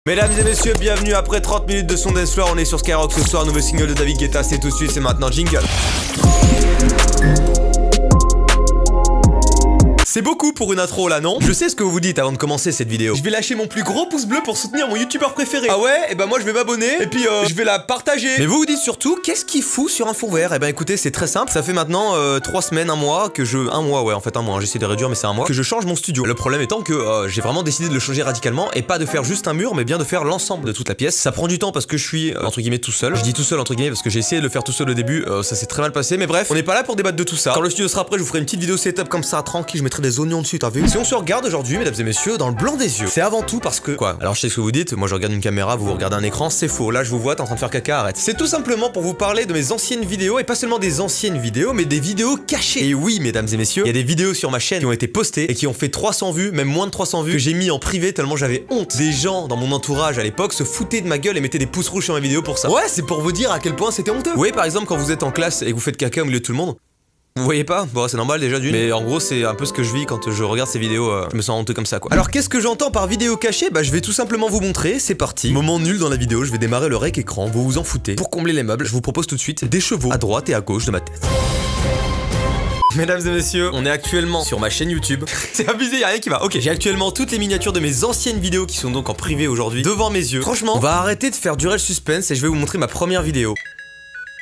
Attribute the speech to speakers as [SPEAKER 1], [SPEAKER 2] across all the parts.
[SPEAKER 1] Mesdames et messieurs, bienvenue après 30 minutes de son dance floor. On est sur Skyrock ce soir, nouveau single de David Guetta, c'est tout de suite, c'est maintenant jingle. C'est beaucoup pour une intro là, non? Je sais ce que vous vous dites avant de commencer cette vidéo. Je vais lâcher mon plus gros pouce bleu pour soutenir mon youtubeur préféré. Ah ouais? Et ben moi je vais m'abonner et puis je vais la partager. Mais vous vous dites surtout, qu'est-ce qu'il fout sur un fond vert? Et ben écoutez, c'est très simple. Ça fait maintenant 3 semaines, un mois que je... Un mois, ouais, en fait un mois, hein. J'essaie de réduire mais c'est un mois que je change mon studio. Le problème étant que j'ai vraiment décidé de le changer radicalement et pas de faire juste un mur mais bien de faire l'ensemble de toute la pièce. Ça prend du temps parce que je suis entre guillemets tout seul. Je dis tout seul entre guillemets parce que j'ai essayé de le faire tout seul au début, ça s'est très mal passé. Mais bref, on n'est pas là pour débattre de tout ça. Quand le studio sera prêt, je vous ferai une petite vidéo setup comme ça, tranquille, je mettrai des oignons dessus, t'as vu? Si on se regarde aujourd'hui, mesdames et messieurs, dans le blanc des yeux, c'est avant tout parce que... Quoi? Alors je sais ce que vous dites, moi je regarde une caméra, vous regardez un écran, c'est faux. Là je vous vois, t'es en train de faire caca, arrête. C'est tout simplement pour vous parler de mes anciennes vidéos, et pas seulement des anciennes vidéos, mais des vidéos cachées. Et oui, mesdames et messieurs, il y a des vidéos sur ma chaîne qui ont été postées et qui ont fait 300 vues, même moins de 300 vues, que j'ai mis en privé tellement j'avais honte. Des gens dans mon entourage à l'époque se foutaient de ma gueule et mettaient des pouces rouges sur mes vidéos pour ça. Ouais, c'est pour vous dire à quel point c'était honteux. Vous voyez par exemple quand vous êtes en classe et que vous faites caca au milieu de tout le monde. Vous voyez pas? Bon, c'est normal déjà d'une. Mais en gros, c'est un peu ce que je vis quand je regarde ces vidéos. Je me sens honteux comme ça, quoi. Alors, qu'est-ce que j'entends par vidéo cachée? Bah, je vais tout simplement vous montrer. C'est parti. Moment nul dans la vidéo. Je vais démarrer le rec écran. Vous vous en foutez. Pour combler les meubles, je vous propose tout de suite des chevaux à droite et à gauche de ma tête. Mesdames et messieurs, on est actuellement sur ma chaîne YouTube. C'est abusé, y'a rien qui va. Ok, j'ai actuellement toutes les miniatures de mes anciennes vidéos qui sont donc en privé aujourd'hui devant mes yeux. Franchement, on va arrêter de faire durer le suspense et je vais vous montrer ma première vidéo.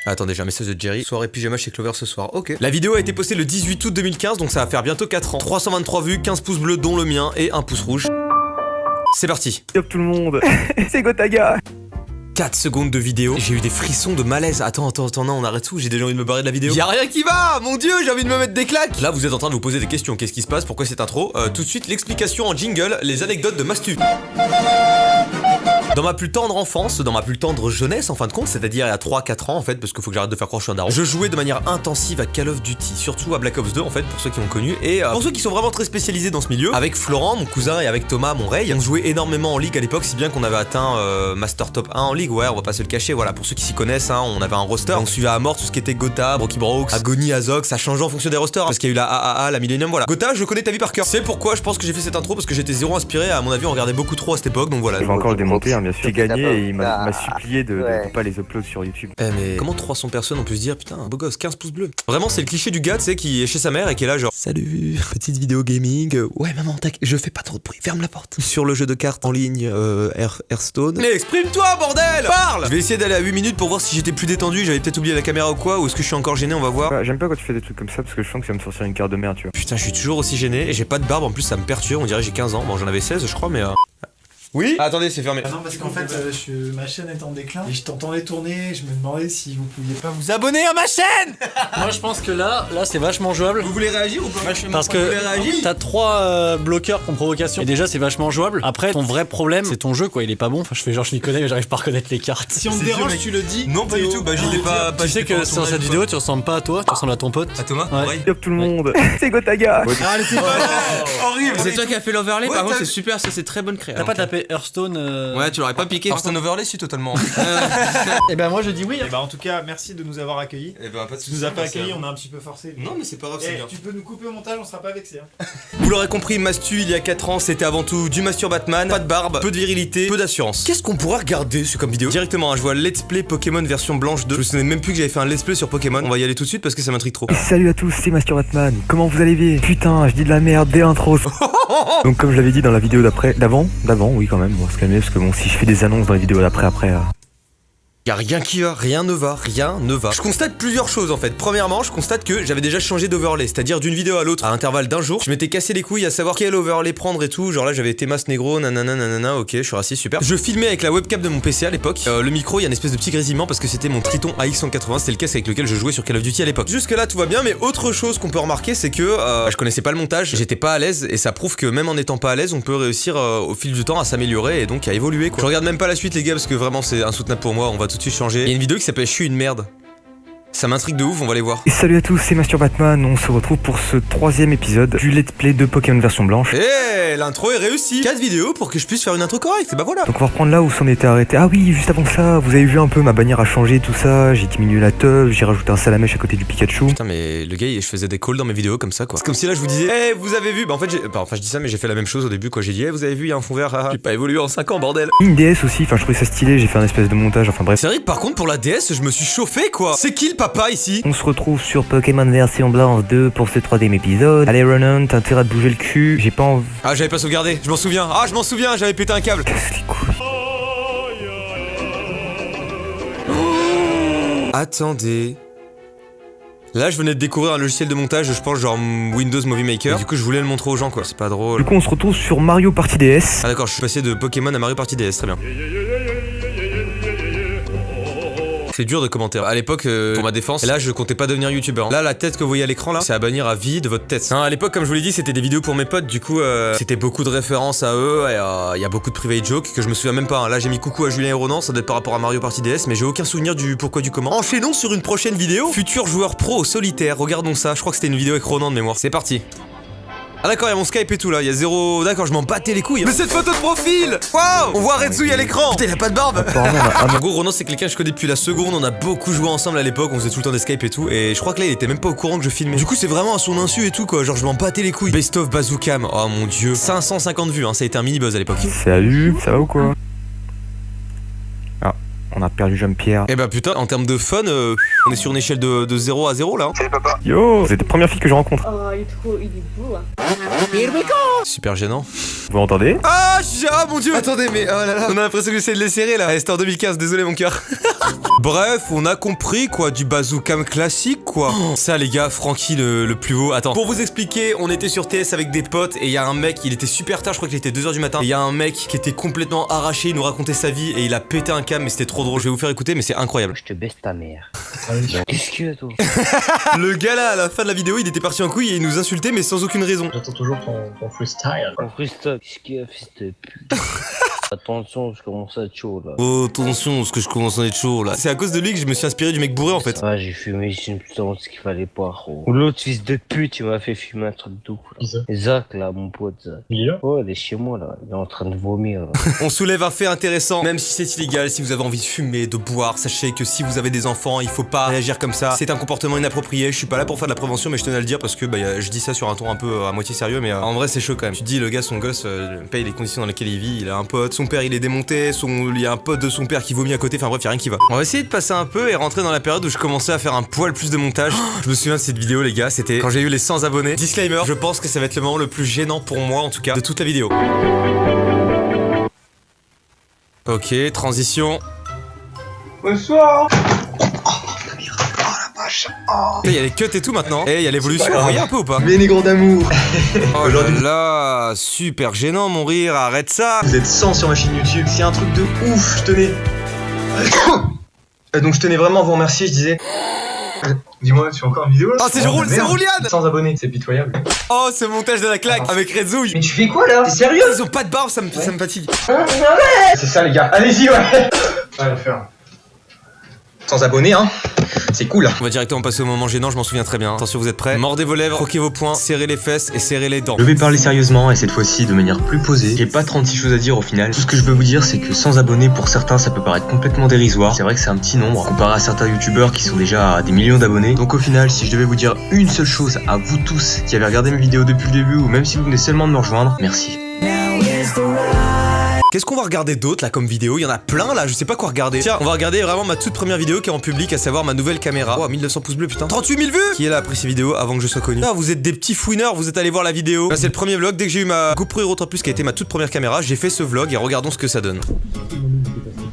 [SPEAKER 1] Attendez, j'ai un message de Jerry. Soirée pyjama chez Clover ce soir. Ok. La vidéo a été postée le 18 août 2015, donc ça va faire bientôt 4 ans. 323 vues, 15 pouces bleus, dont le mien, et un pouce rouge. C'est parti.
[SPEAKER 2] Stop tout le monde. C'est Gotaga.
[SPEAKER 1] 4 secondes de vidéo, j'ai eu des frissons de malaise. Attends, non, on arrête tout, j'ai déjà envie de me barrer de la vidéo. Y'a rien qui va, mon dieu, j'ai envie de me mettre des claques. Là, vous êtes en train de vous poser des questions. Qu'est-ce qui se passe? Pourquoi cette intro? Tout de suite, l'explication en jingle, les anecdotes de Mastu. Dans ma plus tendre enfance, dans ma plus tendre jeunesse en fin de compte, c'est-à-dire il y a 3-4 ans en fait, parce qu'il faut que j'arrête de faire croire que je suis un daron, je jouais de manière intensive à Call of Duty, surtout à Black Ops 2 en fait, pour ceux qui ont connu, et pour ceux qui sont vraiment très spécialisés dans ce milieu, avec Florent, mon cousin, et avec Thomas, mon Ray, on jouait énormément en ligue à l'époque, si bien qu'on avait atteint Master Top 1 en ligue, ouais, on va pas se le cacher, voilà, pour ceux qui s'y connaissent, hein, on avait un roster, on suivait à mort tout ce qui était Gotha, Brocky Brooks, Agony, Azog, ça changeait en fonction des rosters, parce qu'il y a eu la AAA, la Millennium, voilà. Gotha, je connais ta vie par cœur. C'est pourquoi je pense que j'ai fait cette intro, parce que j'étais zéro inspiré, à mon avis on regardait beaucoup trop à cette époque, donc voilà.
[SPEAKER 2] Je vais encore le démonter, hein, bien sûr. J'ai gagné et il m'a supplié de pas les upload sur YouTube.
[SPEAKER 1] Mais comment 300 personnes on peut se dire putain un beau gosse 15 pouces bleus. Vraiment c'est le cliché du gars tu sais qui est chez sa mère et qui est là genre salut petite vidéo gaming, ouais maman tac je fais pas trop de bruit, ferme la porte. Sur le jeu de cartes en ligne Hearthstone. Mais exprime-toi bordel, parle. Je vais essayer d'aller à 8 minutes pour voir si j'étais plus détendu, j'avais peut-être oublié la caméra ou quoi, ou est-ce que je suis encore gêné, on va voir.
[SPEAKER 2] Ouais, j'aime pas quand tu fais des trucs comme ça parce que je sens que ça va me sortir une carte de merde tu vois.
[SPEAKER 1] Putain je suis toujours aussi gêné et j'ai pas de barbe en plus, ça me perturbe, on dirait j'ai 15 ans, bon j'en avais 16 je crois mais Oui? Ah, attendez, c'est fermé.
[SPEAKER 3] Ah non, parce qu'en fait, ma chaîne est en déclin et je t'entendais tourner. Je me demandais si vous pouviez pas vous abonner à ma chaîne.
[SPEAKER 4] Moi, je pense que là, c'est vachement jouable.
[SPEAKER 1] Vous voulez réagir ou pas?
[SPEAKER 4] Parce que t'as 3 bloqueurs contre provocation. Et déjà, c'est vachement jouable. Après, ton vrai problème, c'est ton jeu, quoi. Il est pas bon. Enfin, je fais genre, je m'y connais, mais j'arrive pas à reconnaître les cartes.
[SPEAKER 3] Si on te dérange, tu le dis.
[SPEAKER 1] Non, pas du tout. Bah, j'étais pas.
[SPEAKER 4] Tu sais que sur cette vidéo, tu ressembles pas à toi, tu ressembles à ton pote.
[SPEAKER 1] À Thomas?
[SPEAKER 4] Ouais.
[SPEAKER 2] Stop tout le monde. C'est Gotaga.
[SPEAKER 3] Ah, elle était pas
[SPEAKER 1] horrible.
[SPEAKER 5] C'est toi qui as fait l'overlay, par contre, c'est super, ça c'est très bonne créa.
[SPEAKER 4] T'as pas tapé Hearthstone
[SPEAKER 5] Ouais, tu l'aurais pas piqué.
[SPEAKER 1] C'est un overlay si totalement.
[SPEAKER 4] Et ben moi je dis oui.
[SPEAKER 3] Et bah en tout cas, merci de nous avoir accueillis.
[SPEAKER 1] Et bah pas de
[SPEAKER 3] Tu nous as pas accueillis, on a un petit peu forcé.
[SPEAKER 1] Non mais c'est pas grave, c'est bien.
[SPEAKER 3] Tu peux nous couper au montage, on sera pas vexé. Hein.
[SPEAKER 1] Vous l'aurez compris, Mastu il y a 4 ans, c'était avant tout du Mastur Batman, pas de barbe, peu de virilité, peu d'assurance. Qu'est-ce qu'on pourra regarder sur comme vidéo? Directement, hein, je vois Let's Play Pokémon version blanche 2. Je me souvenais même plus que j'avais fait un Let's Play sur Pokémon. On va y aller tout de suite parce que ça m'intrigue trop.
[SPEAKER 2] Salut à tous, c'est Master Batman. Comment vous allez bien? Putain, je dis de la merde dès l'intro. Donc comme je l'avais dit dans la vidéo d'avant, oui quand même, on va se calmer parce que bon si je fais des annonces dans les vidéos d'après
[SPEAKER 1] Y'a rien qui va, rien ne va. Je constate plusieurs choses en fait. Premièrement, je constate que j'avais déjà changé d'overlay, c'est-à-dire d'une vidéo à l'autre à intervalle d'un jour. Je m'étais cassé les couilles à savoir quel overlay prendre et tout. Genre là, j'avais Temas Negro, nanana, ok, je suis rassis, super. Je filmais avec la webcam de mon PC à l'époque. Le micro, il y a une espèce de petit grésillement parce que c'était mon Triton AX180, c'était le casque avec lequel je jouais sur Call of Duty à l'époque. Jusque là, tout va bien, mais autre chose qu'on peut remarquer, c'est que je connaissais pas le montage, j'étais pas à l'aise et ça prouve que même en étant pas à l'aise, on peut réussir au fil du temps à s'améliorer et donc à évoluer quoi. Je regarde même pas la suite les gars parce que vraiment c'est insoutenable pour moi, on va tout de suite changer. Il y a une vidéo qui s'appelle Je suis une merde. Ça m'intrigue de ouf, on va les voir.
[SPEAKER 2] Et salut à tous, c'est Master Batman, on se retrouve pour ce 3e épisode du let's play de Pokémon version blanche.
[SPEAKER 1] Eh, l'intro est réussie. 4 vidéos pour que je puisse faire une intro correcte, et bah voilà.
[SPEAKER 2] Donc on va reprendre là où s'en était arrêté. Ah oui, juste avant ça, vous avez vu un peu, ma bannière a changé, tout ça, j'ai diminué la teuf, j'ai rajouté un salamèche à côté du Pikachu.
[SPEAKER 1] Putain, mais le gars, je faisais des calls dans mes vidéos comme ça, quoi. C'est comme si là je vous disais, vous avez vu, bah en fait, je dis ça, mais j'ai fait la même chose au début, quoi. J'ai dit, vous avez vu, il y a un fond vert, j'ai pas évolué en 5 ans, bordel.
[SPEAKER 2] Une DS aussi, enfin je trouvais ça stylé, j'ai fait un espèce de montage, enfin bref.
[SPEAKER 1] C'est vrai que par contre, pour la DS, je me suis chauffé, quoi. C'est qui le papa ici?
[SPEAKER 2] On se retrouve sur Pokémon version blanche 2 pour ce 3e épisode. Allez Ronan, t'as intérêt à te bouger le cul, j'ai pas envie...
[SPEAKER 1] Ah, j'avais pas sauvegardé, je m'en souviens. Ah, je m'en souviens, j'avais pété un câble.
[SPEAKER 2] Casse les couilles.
[SPEAKER 1] Attendez. Là, je venais de découvrir un logiciel de montage, je pense genre Windows Movie Maker. Et du coup, je voulais le montrer aux gens, quoi. C'est pas drôle.
[SPEAKER 2] Du coup on se retrouve sur Mario Party DS.
[SPEAKER 1] Ah d'accord, je suis passé de Pokémon à Mario Party DS, très bien. C'est dur de commenter. À l'époque, pour ma défense, là je comptais pas devenir youtubeur. Là, la tête que vous voyez à l'écran là, c'est à bannir à vie de votre tête. Hein, à l'époque, comme je vous l'ai dit, c'était des vidéos pour mes potes, du coup, c'était beaucoup de références à eux, et il y a beaucoup de private jokes que je me souviens même pas. Hein. Là, j'ai mis coucou à Julien et Ronan, ça doit être par rapport à Mario Party DS, mais j'ai aucun souvenir du pourquoi du comment. Enchaînons sur une prochaine vidéo. Futur joueur pro au solitaire, regardons ça. Je crois que c'était une vidéo avec Ronan de mémoire. C'est parti. Ah d'accord, il y a mon Skype et tout là, il y a zéro... D'accord, je m'en battais les couilles. Mais cette photo de profil, waouh, on voit Retsuy à l'écran. Putain, il a pas de barbe. En gros, Ronan, c'est quelqu'un que je connais depuis la seconde. On a beaucoup joué ensemble à l'époque, on faisait tout le temps des Skype et tout. Et je crois que là, il était même pas au courant que je filmais. Du coup, c'est vraiment à son insu et tout quoi. Genre, je m'en battais les couilles. Best of Bazookam, oh mon dieu. 550 vues, hein, ça a été un mini buzz à l'époque.
[SPEAKER 2] Salut, ça va ou quoi? Ah, on a perdu Jean-Pierre.
[SPEAKER 1] Eh bah putain, en termes de fun, on est sur une échelle de 0 à 0 là. Hein.
[SPEAKER 2] Yo, c'est la première fille que je rencontre.
[SPEAKER 6] Oh, il est beau. Hein.
[SPEAKER 1] Super gênant.
[SPEAKER 2] Vous m'entendez?
[SPEAKER 1] Ah, mon dieu. Attendez, mais oh là là, on a l'impression que j'essaie de les serrer là. C'était en 2015, désolé mon cœur. Bref, on a compris quoi, du Bazookam classique quoi. Ça les gars, Francky le plus haut. Attends, pour vous expliquer, on était sur TS avec des potes et il y a un mec, il était super tard, je crois qu'il était 2h du matin. Et il y a un mec qui était complètement arraché, il nous racontait sa vie et il a pété un câble, mais c'était trop drôle. Je vais vous faire écouter, mais c'est incroyable.
[SPEAKER 7] Je te baisse ta mère. Qu'est-ce qu'il y a toi?
[SPEAKER 1] Le gars là, à la fin de la vidéo, il était parti en couille et il nous insultait, mais sans aucune raison.
[SPEAKER 8] J'attends toujours ton freestyle.
[SPEAKER 7] Ton freestyle, qu'est-ce qu'il y a, fils de pute? Attention, je commence à être chaud là.
[SPEAKER 1] Oh, attention, parce que je commence à être chaud là. C'est à cause de lui que je me suis inspiré du mec bourré en fait.
[SPEAKER 7] Ah, j'ai fumé une putain ce qu'il fallait pas, gros. Ou l'autre fils de pute, il m'a fait fumer un truc de ouf.
[SPEAKER 8] Qui ça?
[SPEAKER 7] Zach là, mon pote Zach.
[SPEAKER 8] Il est là?
[SPEAKER 7] Ouais, il est chez moi là, il est en train de vomir là.
[SPEAKER 1] On soulève un fait intéressant, même si c'est illégal, si vous avez envie de fumer, de boire, sachez que si vous avez des enfants, il faut pas réagir comme ça. C'est un comportement inapproprié. Je suis pas là pour faire de la prévention, mais je tenais à le dire parce que je dis ça sur un ton un peu à moitié sérieux, mais en vrai c'est chaud quand même. Tu te dis le gars, son gosse paye les conditions dans lesquelles il vit, il a un pote, son père il est démonté, il y a un pote de son père qui vomit à côté, enfin bref, y'a rien qui va. On va essayer de passer un peu et rentrer dans la période où je commençais à faire un poil plus de montage. Je me souviens de cette vidéo les gars, c'était quand j'ai eu les 100 abonnés. Disclaimer, je pense que ça va être le moment le plus gênant pour moi en tout cas de toute la vidéo. Ok, transition.
[SPEAKER 8] Bonsoir.
[SPEAKER 1] Il y a les cuts et tout maintenant. Et il y a l'évolution, vous voyez un peu ou pas?
[SPEAKER 8] Mais les grands d'amour.
[SPEAKER 1] Oh là là, super gênant mon rire, arrête ça.
[SPEAKER 8] Vous êtes 100 sur ma chaîne YouTube, c'est un truc de ouf, je tenais. Donc je tenais vraiment à vous remercier, je disais. Dis-moi, tu fais encore une vidéo là?
[SPEAKER 1] Oh c'est Rouliane.
[SPEAKER 8] 100 abonnés, c'est pitoyable.
[SPEAKER 1] Oh ce montage de la claque avec Redzouille.
[SPEAKER 8] Mais tu fais quoi là? T'es sérieux?
[SPEAKER 1] Ils ont pas de barbe, ça me fatigue.
[SPEAKER 8] C'est ça les gars, allez-y ouais. Allez faire. 100 abonnés hein. C'est cool.
[SPEAKER 1] On va directement passer au moment gênant, je m'en souviens très bien. Attention, vous êtes prêts? Mordez vos lèvres, croquez vos poings, serrez les fesses et serrez les dents.
[SPEAKER 8] Je vais parler sérieusement et cette fois-ci de manière plus posée. J'ai pas 36 choses à dire au final. Tout ce que je veux vous dire c'est que 100 abonnés pour certains ça peut paraître complètement dérisoire. C'est vrai que c'est un petit nombre comparé à certains youtubeurs qui sont déjà à des millions d'abonnés. Donc au final si je devais vous dire une seule chose à vous tous qui avez regardé mes vidéos depuis le début ou même si vous venez seulement de me rejoindre, merci.
[SPEAKER 1] Qu'est-ce qu'on va regarder d'autre là comme vidéo? Il y en a plein là, je sais pas quoi regarder. Tiens, on va regarder vraiment ma toute première vidéo qui est en public, à savoir ma nouvelle caméra. Oh, 1900 pouces bleus, putain. 38 000 vues! Qui est là après ces vidéos avant que je sois connu? Ah, vous êtes des petits fouineurs, vous êtes allés voir la vidéo. Là, c'est le premier vlog. Dès que j'ai eu ma GoPro Hero 3 Plus qui a été ma toute première caméra, j'ai fait ce vlog et regardons ce que ça donne.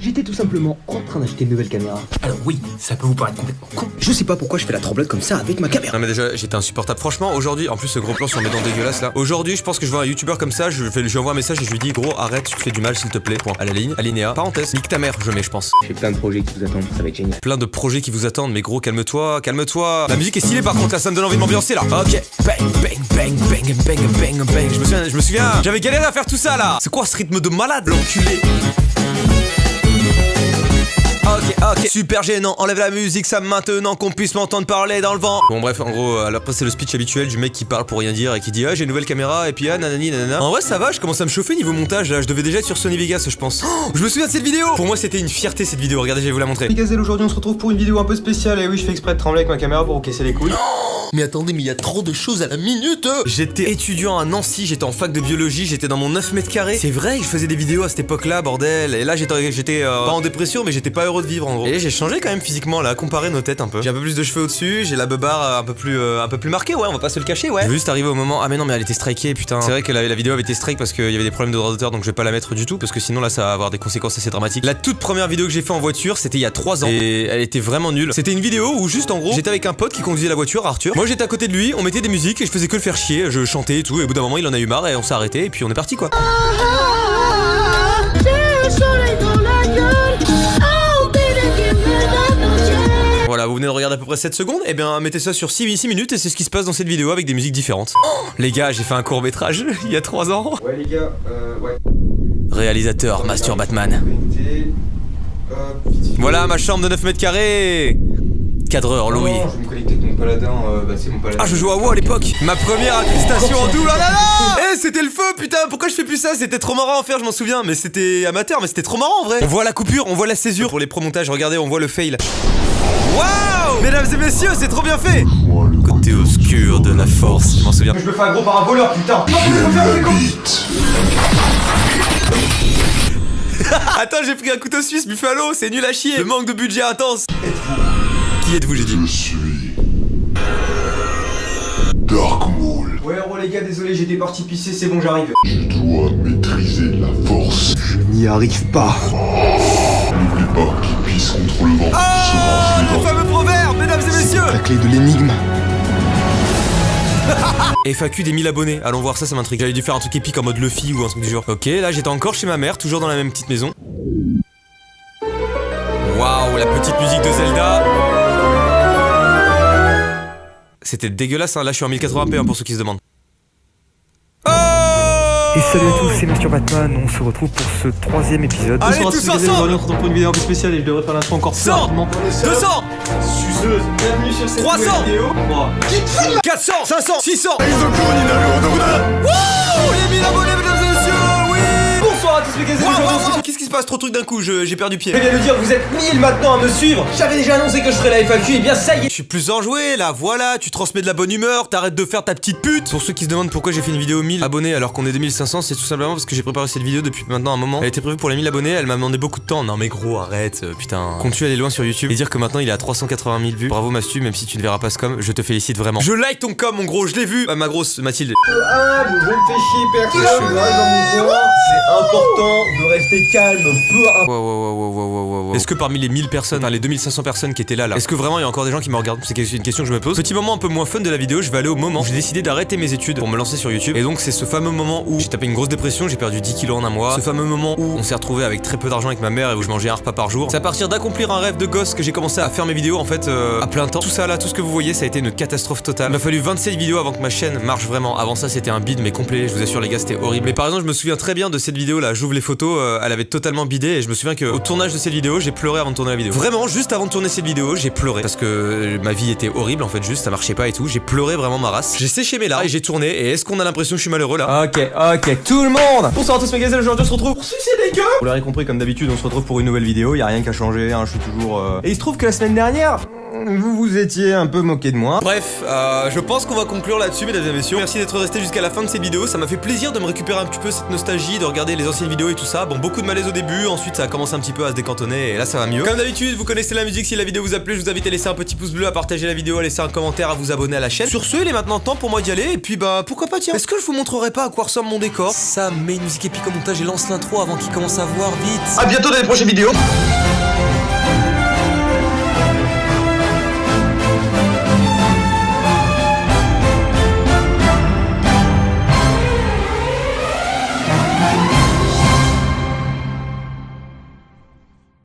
[SPEAKER 9] J'étais tout simplement en train d'acheter une nouvelle caméra. Alors oui, ça peut vous paraître complètement con. Je sais pas pourquoi je fais la tremblote comme ça avec ma caméra.
[SPEAKER 1] Non mais déjà, j'étais insupportable. Franchement, aujourd'hui, en plus ce gros plan sur mes dents dégueulasses là. Aujourd'hui, je pense que je vois un youtubeur comme ça, je lui envoie un message et je lui dis gros, arrête, tu te fais du mal s'il te plaît. Point. À la ligne, alinéa, parenthèse, nique ta mère, je mets, je pense.
[SPEAKER 9] J'ai plein de projets qui vous attendent, ça va être génial.
[SPEAKER 1] Plein de projets qui vous attendent, mais gros, calme-toi, calme-toi. La musique est stylée par contre, là, ça me donne envie de m'ambiancer là. Ok, bang, bang, bang, bang, bang, bang, bang. Je me souviens, j'avais galéré à faire tout ça là. C'est quoi ce rythme de malade, l'enculé? Ok, super gênant, enlève la musique, ça maintenant qu'on puisse m'entendre parler dans le vent. Bon bref, en gros, après c'est le speech habituel du mec qui parle pour rien dire et qui dit ah j'ai une nouvelle caméra et puis ah nanani nanana. En vrai ça va, je commence à me chauffer niveau montage là, je devais déjà être sur Sony Vegas je pense. Oh, je me souviens de cette vidéo. Pour moi c'était une fierté cette vidéo, regardez je vais vous la montrer.
[SPEAKER 8] Les gazelles, aujourd'hui on se retrouve pour une vidéo un peu spéciale et oui je fais exprès de trembler avec ma caméra pour vous casser les couilles.
[SPEAKER 1] Mais attendez, mais il y a trop de choses à la minute. J'étais étudiant à Nancy, j'étais en fac de biologie, j'étais dans mon 9 mètres carrés. C'est vrai que je faisais des vidéos à cette époque-là, bordel. Et là j'étais pas en dépression, mais j'étais pas heureux de vivre en gros. Et j'ai changé quand même physiquement là, comparé nos têtes un peu. J'ai un peu plus de cheveux au-dessus, j'ai la beubare un peu plus marquée, ouais, on va pas se le cacher, ouais. Je veux juste arriver au moment. Ah mais non mais elle était strikée, putain. C'est vrai que la vidéo avait été strike parce qu'il y avait des problèmes de droit d'auteur, donc je vais pas la mettre du tout parce que sinon là ça va avoir des conséquences assez dramatiques. La toute première vidéo que j'ai fait en voiture, c'était il y a 3 ans et elle était vraiment nulle. C'était une vidéo où juste en gros, j'étais avec un pote qui conduisait la voiture, Arthur. Moi j'étais à côté de lui, on mettait des musiques et je faisais que le faire chier, je chantais et tout et au bout d'un moment il en a eu marre et on s'est arrêté et puis on est parti quoi. Voilà, vous venez de regarder à peu près 7 secondes, et bien mettez ça sur 6 minutes et c'est ce qui se passe dans cette vidéo avec des musiques différentes. Oh, les gars, j'ai fait un court-métrage il y a 3 ans.
[SPEAKER 8] Ouais les gars, ouais.
[SPEAKER 1] Réalisateur Master Batman. Voilà ma chambre de 9 mètres carrés. Cadreur Louis.
[SPEAKER 8] Non, je vais me connecter avec mon paladin, c'est mon paladin.
[SPEAKER 1] Ah je jouais à WoW à l'époque. Ma première attestation en double, oh là là. Eh c'était le feu putain, pourquoi je fais plus ça? C'était trop marrant à faire, je m'en souviens, mais c'était amateur, mais c'était trop marrant en vrai. On voit la coupure, on voit la césure. Pour les pro-montages, regardez, on voit le fail. Waouh! Mesdames et messieurs, c'est trop bien fait! Côté obscur de la force, je m'en souviens.
[SPEAKER 8] Je me fais un gros par un voleur, putain!
[SPEAKER 1] Attends, j'ai pris un couteau suisse Buffalo, c'est nul à chier. Le manque de budget intense. Qui êtes-vous, j'ai dit?
[SPEAKER 10] Je suis Dark Maul.
[SPEAKER 8] Ouais, oh les gars, désolé, j'étais parti pisser, c'est bon, j'arrive.
[SPEAKER 10] Je dois maîtriser la force.
[SPEAKER 9] Je n'y arrive pas.
[SPEAKER 10] N'oublie pas qu'il pisse contre le vent.
[SPEAKER 1] Ah, le fameux proverbe, mesdames et messieurs.
[SPEAKER 9] La clé de l'énigme.
[SPEAKER 1] FAQ des 1000 abonnés, allons voir ça m'intrigue. J'avais dû faire un truc épique en mode Luffy ou un truc du genre. Ok, là j'étais encore chez ma mère, toujours dans la même petite maison. Waouh, la petite musique de Zelda. C'était dégueulasse, hein. Là je suis en 1080p hein, pour ceux qui se demandent.
[SPEAKER 2] Et salut à tous, c'est Master Batman, on se retrouve pour ce 3e épisode.
[SPEAKER 1] Allez, tous ensemble.
[SPEAKER 8] Aujourd'hui on se retrouve pour une vidéo un peu spéciale et je devrais faire l'intro encore plus
[SPEAKER 1] 100,
[SPEAKER 8] rapidement.
[SPEAKER 1] 200,
[SPEAKER 3] Suceuse, bienvenue sur cette
[SPEAKER 1] 300,
[SPEAKER 3] nouvelle vidéo.
[SPEAKER 1] 400, 500, 600. Wouh, les 1000 abonnés, mesdames et messieurs, oui.
[SPEAKER 8] Bonsoir à tous mes gazelles, aujourd'hui
[SPEAKER 1] Qu'est-ce qui se passe? Trop de trucs d'un coup, j'ai perdu pied.
[SPEAKER 8] je viens de dire, vous êtes 1000 maintenant à me suivre. J'avais déjà annoncé que je ferais la FAQ, et bien ça y est.
[SPEAKER 1] Je suis plus enjoué là, voilà, tu transmets de la bonne humeur, t'arrêtes de faire ta petite pute. Pour ceux qui se demandent pourquoi j'ai fait une vidéo 1000 abonnés alors qu'on est 2500, c'est tout simplement parce que j'ai préparé cette vidéo depuis maintenant un moment. Elle était prévue pour les 1000 abonnés, elle m'a demandé beaucoup de temps. Non mais gros, arrête, putain. Compte-tu aller loin sur YouTube et dire que maintenant il est à 380 000 vues. Bravo Mastu, même si tu ne verras pas ce com, je te félicite vraiment. Je like ton com mon gros, je l'ai vu. Ma grosse Mathilde.
[SPEAKER 8] Ah, je me fais chier, personne. Je suis dans mon coin. C'est important de rester calme, peu
[SPEAKER 1] Wow. Est-ce que parmi les 1000 personnes, enfin les 2500 personnes qui étaient là, est-ce que vraiment il y a encore des gens qui me regardent? C'est une question que je me pose. Petit moment un peu moins fun de la vidéo, je vais aller au moment où j'ai décidé d'arrêter mes études pour me lancer sur YouTube. Et donc c'est ce fameux moment où j'ai tapé une grosse dépression, j'ai perdu 10 kilos en un mois. Ce fameux moment où on s'est retrouvé avec très peu d'argent avec ma mère et où je mangeais un repas par jour. C'est à partir d'accomplir un rêve de gosse que j'ai commencé à faire mes vidéos en fait à plein temps. Tout ça là, tout ce que vous voyez, ça a été une catastrophe totale. Il m'a fallu 27 vidéos avant que ma chaîne marche vraiment. Avant ça c'était un bide mais complet, je vous assure les gars, c'était horrible. Mais par exemple je me souviens très bien de cette vidéo là, j'ouvre les photos, elle avait totalement bidé et je me souviens qu'au tournage de cette vidéo, j'ai pleuré avant de tourner la vidéo. Vraiment, juste avant de tourner cette vidéo, j'ai pleuré parce que ma vie était horrible en fait, juste ça marchait pas et tout. J'ai pleuré vraiment ma race. J'ai séché mes larmes et j'ai tourné. Et est-ce qu'on a l'impression que je suis malheureux là?
[SPEAKER 8] Ok, tout le monde. Bonsoir à tous mes gazelles, aujourd'hui on se retrouve pour sucer des gueux. Vous l'aurez compris, comme d'habitude, on se retrouve pour une nouvelle vidéo, y a rien qu'à changer, hein, je suis toujours... Et il se trouve que la semaine dernière, vous vous étiez un peu moqué de moi.
[SPEAKER 1] Bref, je pense qu'on va conclure là-dessus mesdames et messieurs. Merci d'être restés jusqu'à la fin de cette vidéo. Ça m'a fait plaisir de me récupérer un petit peu cette nostalgie, de regarder les anciennes vidéos et tout ça. Bon, beaucoup de malaise au début, ensuite ça a commencé un petit peu à se décantonner et là ça va mieux. Comme d'habitude, vous connaissez la musique, si la vidéo vous a plu, je vous invite à laisser un petit pouce bleu, à partager la vidéo, à laisser un commentaire, à vous abonner à la chaîne. Sur ce, il est maintenant temps pour moi d'y aller et puis bah pourquoi pas tiens. Est-ce que je vous montrerai pas à quoi ressemble mon décor? Ça met une musique épique au montage et lance l'intro avant qu'il commence à voir vite.
[SPEAKER 8] À bientôt dans les prochaines vidéos.